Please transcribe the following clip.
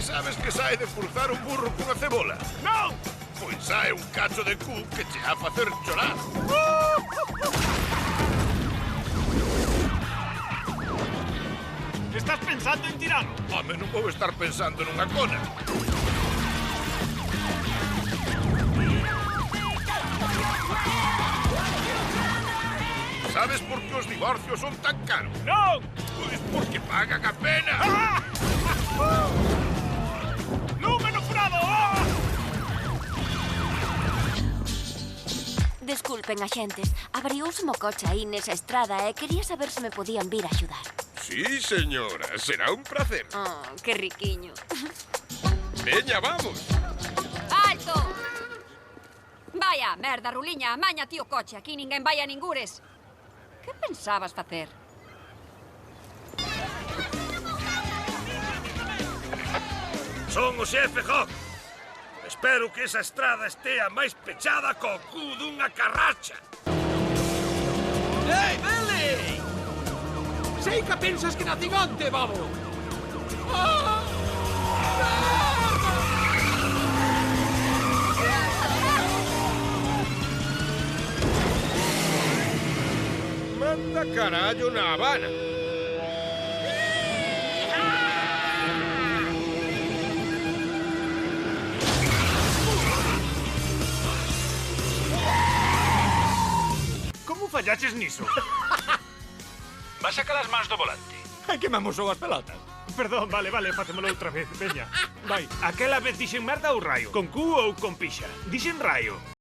Ti sabes que sae de cruzar un burro cunha cebola? Non! Pois sae un cacho de cu que che a facer chorar. Estás pensando en tiralo? Home, non vou estar pensando nunha cona. Sabes por que os divorcios son tan caros? Non! Pois porque pagan a pena. Ah! Número furado! Ah! Desculpen, axentes. Abriouse mo coche aí nesa estrada e quería saber se me podían vir a axudar. Sí, señora, será un placer. Oh, que riquiño. Veña, vamos. Alto! Vaya, merda, Ruliña, amaña ti o coche. Aquí ninguén vai a ningures. Que pensabas facer? Son o xefe Hawk. Espero que esa estrada estea máis pechada co cu dunha carracha. Ei, Billy! Sei que pensas que nacín onte, babo! Ah! Manda carallo na Habana. Como fallaches niso? Vas sacar as mans do volante. Quemamos só as pelotas. Perdón, vale, facémolo outra vez, veña. Vai, aquela vez dixen merda ou raio? Con cu ou con pixa? Dixen raio.